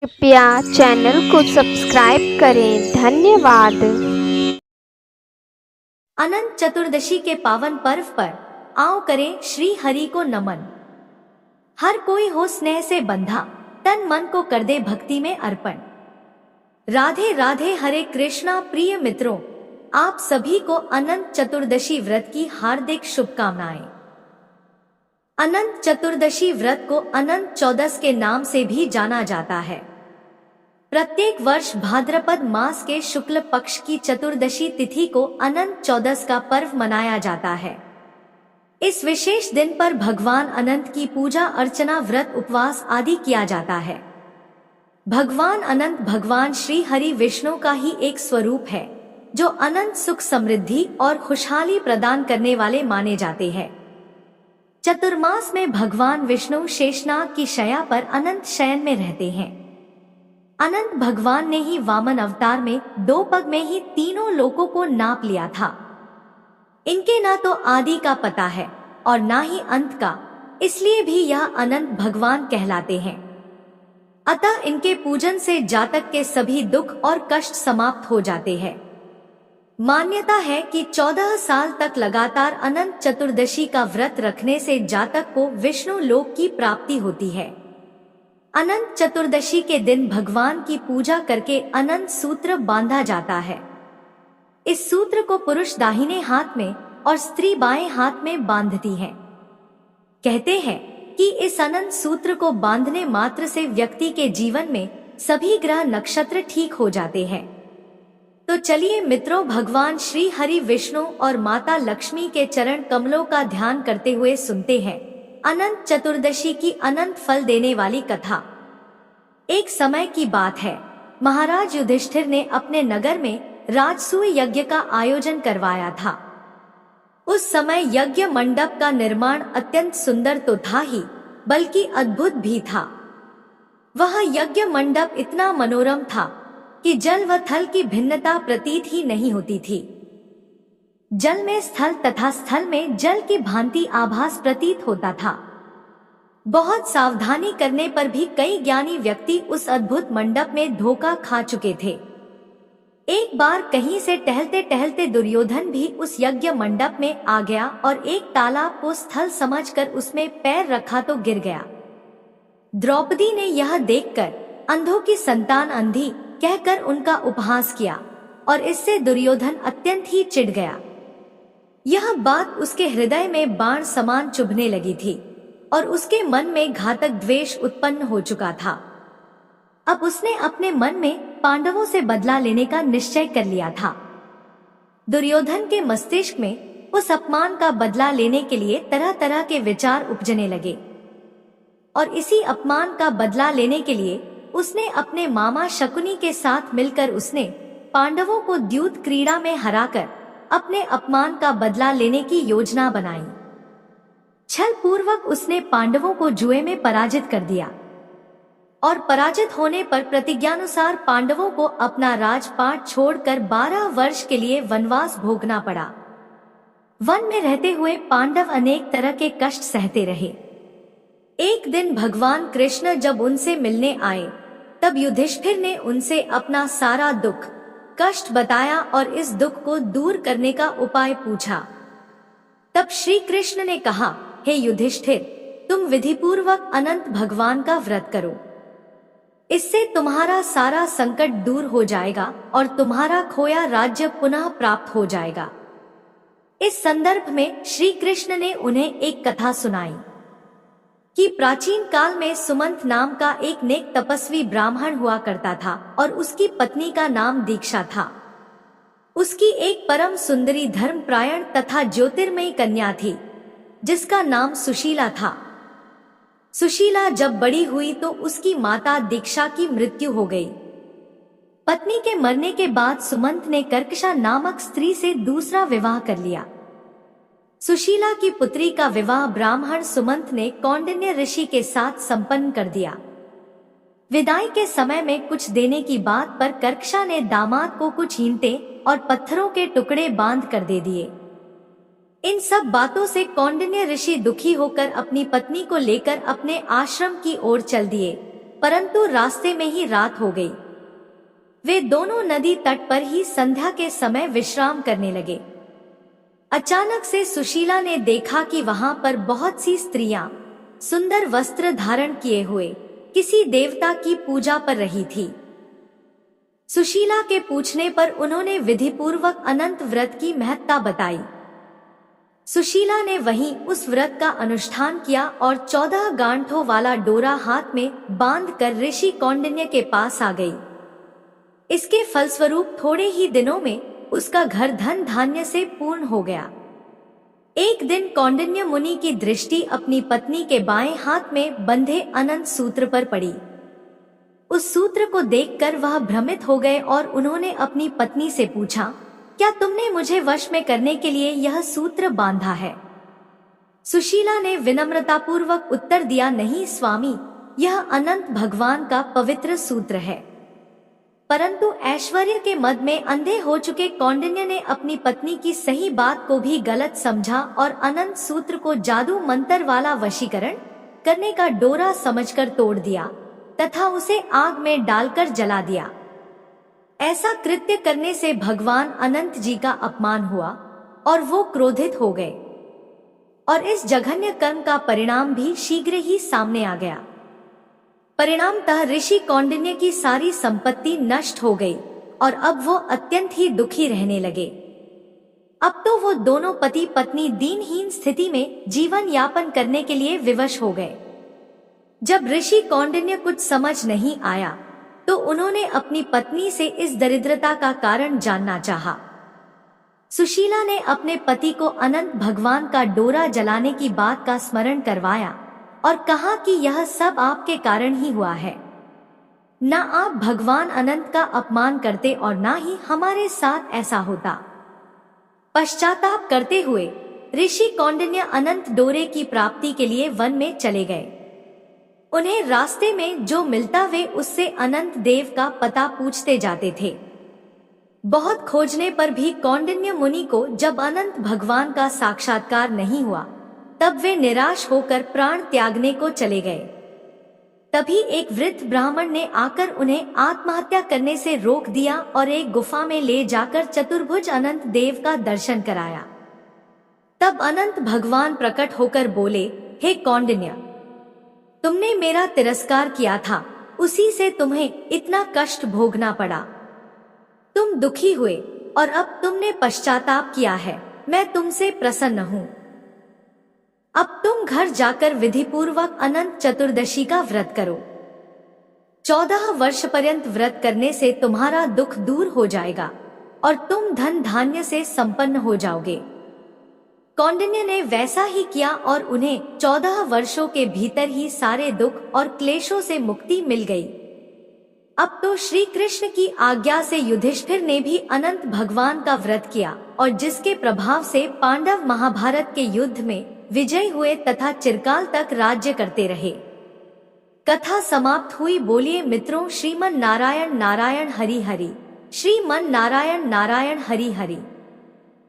कृपया चैनल को सब्सक्राइब करें। धन्यवाद। अनंत चतुर्दशी के पावन पर्व पर आओ करें श्री हरि को नमन। हर कोई हो स्नेह से बंधा, तन मन को कर दे भक्ति में अर्पण। राधे राधे हरे कृष्णा। प्रिय मित्रों, आप सभी को अनंत चतुर्दशी व्रत की हार्दिक शुभकामनाएं। अनंत चतुर्दशी व्रत को अनंत चौदस के नाम से भी जाना जाता है। प्रत्येक वर्ष भाद्रपद मास के शुक्ल पक्ष की चतुर्दशी तिथि को अनंत चौदस का पर्व मनाया जाता है। इस विशेष दिन पर भगवान अनंत की पूजा अर्चना, व्रत, उपवास आदि किया जाता है। भगवान अनंत भगवान श्री हरि विष्णु का ही एक स्वरूप है, जो अनंत सुख, समृद्धि और खुशहाली प्रदान करने वाले माने जाते हैं। चतुर्मास में भगवान विष्णु शेषनाग की शया पर अनंत शयन में रहते हैं। अनंत भगवान ने ही वामन अवतार में 2 पग में ही तीनों लोकों को नाप लिया था। इनके ना तो आदि का पता है और ना ही अंत का, इसलिए भी यह अनंत भगवान कहलाते हैं। अतः इनके पूजन से जातक के सभी दुख और कष्ट समाप्त हो जाते हैं। मान्यता है कि 14 साल तक लगातार अनंत चतुर्दशी का व्रत रखने से जातक को विष्णु लोक की प्राप्ति होती है। अनंत चतुर्दशी के दिन भगवान की पूजा करके अनंत सूत्र बांधा जाता है। इस सूत्र को पुरुष दाहिने हाथ में और स्त्री बाएं हाथ में बांधती है। कहते हैं कि इस अनंत सूत्र को बांधने मात्र से व्यक्ति के जीवन में सभी ग्रह नक्षत्र ठीक हो जाते हैं। तो चलिए मित्रों, भगवान श्री हरि विष्णु और माता लक्ष्मी के चरण कमलों का ध्यान करते हुए सुनते हैं अनंत चतुर्दशी की अनंत फल देने वाली कथा। एक समय की बात है, महाराज युधिष्ठिर ने अपने नगर में राजसूय यज्ञ का आयोजन करवाया था। उस समय यज्ञ मंडप का निर्माण अत्यंत सुंदर तो था ही, बल्कि अद्भुत भी था। वह यज्ञ मंडप इतना मनोरम था कि जल व थल की भिन्नता प्रतीत ही नहीं होती थी। जल में स्थल तथा स्थल में जल की भांति आभास प्रतीत होता था। बहुत सावधानी करने पर भी कई ज्ञानी व्यक्ति उस अद्भुत मंडप में धोखा खा चुके थे। एक बार कहीं से टहलते टहलते दुर्योधन भी उस यज्ञ मंडप में आ गया और एक तालाब को स्थल समझकर उसमें पैर रखा तो गिर गया। द्रौपदी ने यह देखकर अंधों की संतान अंधी कहकर उनका उपहास किया और इससे दुर्योधन अत्यंत ही चिढ़ गया। यह बात उसके हृदय में बाण समान चुभने लगी थी और उसके मन में घातक द्वेष उत्पन्न हो चुका था। अब उसने अपने मन में पांडवों से बदला लेने का निश्चय कर लिया था। दुर्योधन के मस्तिष्क में उस अपमान का बदला लेने के लिए तरह तरह के विचार उपजने लगे और इसी अपमान का बदला लेने के लिए उसने अपने मामा शकुनी के साथ मिलकर उसने पांडवों को द्यूत क्रीड़ा में हराकर अपने अपमान का बदला लेने की योजना बनाई। छल पूर्वक उसने पांडवों को जुए में पराजित कर दिया और पराजित होने पर प्रतिज्ञानुसार पांडवों को अपना राजपाट छोड़कर 12 वर्ष के लिए वनवास भोगना पड़ा। वन में रहते हुए पांडव अनेक तरह के कष्ट सहते रहे। एक दिन भगवान कृष्ण जब उनसे मिलने आए, तब युधिष्ठिर ने उनसे अपना सारा दुख कष्ट बताया और इस दुख को दूर करने का उपाय पूछा। तब श्री कृष्ण ने कहा, हे युधिष्ठिर, तुम विधिपूर्वक अनंत भगवान का व्रत करो। इससे तुम्हारा सारा संकट दूर हो जाएगा और तुम्हारा खोया राज्य पुनः प्राप्त हो जाएगा। इस संदर्भ में श्री कृष्ण ने उन्हें एक कथा सुनाई कि प्राचीन काल में सुमंत नाम का एक नेक तपस्वी ब्राह्मण हुआ करता था और उसकी पत्नी का नाम दीक्षा था। उसकी एक परम सुंदरी, धर्मपरायण तथा ज्योतिर्मयी कन्या थी, जिसका नाम सुशीला था। सुशीला जब बड़ी हुई तो उसकी माता दीक्षा की मृत्यु हो गई। पत्नी के मरने के बाद सुमंत ने कर्कशा नामक स्त्री से दूसरा विवाह कर लिया। सुशीला की पुत्री का विवाह ब्राह्मण सुमंत ने कौंडिन्य ऋषि के साथ संपन्न कर दिया। विदाई के समय में कुछ देने की बात पर कर्कशा ने दामाद को कुछ ईंटें और पत्थरों के टुकड़े बांध कर दे दिए। इन सब बातों से कौंडिन्य ऋषि दुखी होकर अपनी पत्नी को लेकर अपने आश्रम की ओर चल दिए, परंतु रास्ते में ही रात हो गई। वे दोनों नदी तट पर ही संध्या के समय विश्राम करने लगे। अचानक से सुशीला ने देखा कि वहां पर बहुत सी स्त्रियां सुंदर वस्त्र धारण किए हुए किसी देवता की पूजा पर रही थी। सुशीला के पूछने पर उन्होंने विधिपूर्वक अनंत व्रत की महत्ता बताई। सुशीला ने वहीं उस व्रत का अनुष्ठान किया और 14 गांठों वाला डोरा हाथ में बांधकर ऋषि कौंडिन्य के पास आ गई। इसके फलस्वरूप थोड़े ही दिनों में उसका घर धन धान्य से पूर्ण हो गया। एक दिन कौंडिन्य मुनि की दृष्टि अपनी पत्नी के बाएं हाथ में बंधे अनंत सूत्र पर पड़ी। उस सूत्र को देखकर वह भ्रमित हो गए और उन्होंने अपनी पत्नी से पूछा, क्या तुमने मुझे वश में करने के लिए यह सूत्र बांधा है? सुशीला ने विनम्रतापूर्वक उत्तर दिया, नहीं स्वामी, यह अनंत भगवान का पवित्र सूत्र है। परंतु ऐश्वर्य के मद में अंधे हो चुके कौंडिन्य ने अपनी पत्नी की सही बात को भी गलत समझा और अनंत सूत्र को जादू मंत्र वाला वशीकरण करने का डोरा समझकर तोड़ दिया तथा उसे आग में डालकर जला दिया। ऐसा कृत्य करने से भगवान अनंत जी का अपमान हुआ और वो क्रोधित हो गए और इस जघन्य कर्म का परिणाम भी शीघ्र ही सामने आ गया। परिणामतः ऋषि कौंडिन्य की सारी संपत्ति नष्ट हो गई और अब वो अत्यंत ही दुखी रहने लगे। अब तो वो दोनों पति पत्नी दीनहीन स्थिति में जीवन यापन करने के लिए विवश हो गए। जब ऋषि कौंडिन्य कुछ समझ नहीं आया तो उन्होंने अपनी पत्नी से इस दरिद्रता का कारण जानना चाहा। सुशीला ने अपने पति को अनंत भगवान का डोरा जलाने की बात का स्मरण करवाया और कहा कि यह सब आपके कारण ही हुआ है। न आप भगवान अनंत का अपमान करते और न ही हमारे साथ ऐसा होता। पश्चाताप करते हुए ऋषि कौंडिन्य अनंत डोरे की प्राप्ति के लिए वन में चले गए। उन्हें रास्ते में जो मिलता वे उससे अनंत देव का पता पूछते जाते थे। बहुत खोजने पर भी कौंडिन्य मुनि को जब अनंत भगवान का साक्षात्कार नहीं हुआ तब वे निराश होकर प्राण त्यागने को चले गए। तभी एक वृद्ध ब्राह्मण ने आकर उन्हें आत्महत्या करने से रोक दिया और एक गुफा में ले जाकर चतुर्भुज अनंत देव का दर्शन कराया। तब अनंत भगवान प्रकट होकर बोले, हे कौंडिन्य, तुमने मेरा तिरस्कार किया था, उसी से तुम्हें इतना कष्ट भोगना पड़ा। तुम दुखी हुए और अब तुमने पश्चाताप किया है। मैं तुमसे प्रसन्न हूँ। अब तुम घर जाकर विधिपूर्वक अनंत चतुर्दशी का व्रत करो। 14 वर्ष पर्यंत व्रत करने से तुम्हारा दुख दूर हो जाएगा और तुम धन धान्य से संपन्न हो जाओगे। कौंडिन्य ने वैसा ही किया और उन्हें 14 वर्षों के भीतर ही सारे दुख और क्लेशों से मुक्ति मिल गई। अब तो श्री कृष्ण की आज्ञा से युधिष्ठिर ने भी अनंत भगवान का व्रत किया और जिसके प्रभाव से पांडव महाभारत के युद्ध में विजयी हुए तथा चिरकाल तक राज्य करते रहे। कथा समाप्त हुई। बोलिए मित्रों, श्रीमन नारायण नारायण हरि हरि, श्रीमन नारायण नारायण हरि हरि।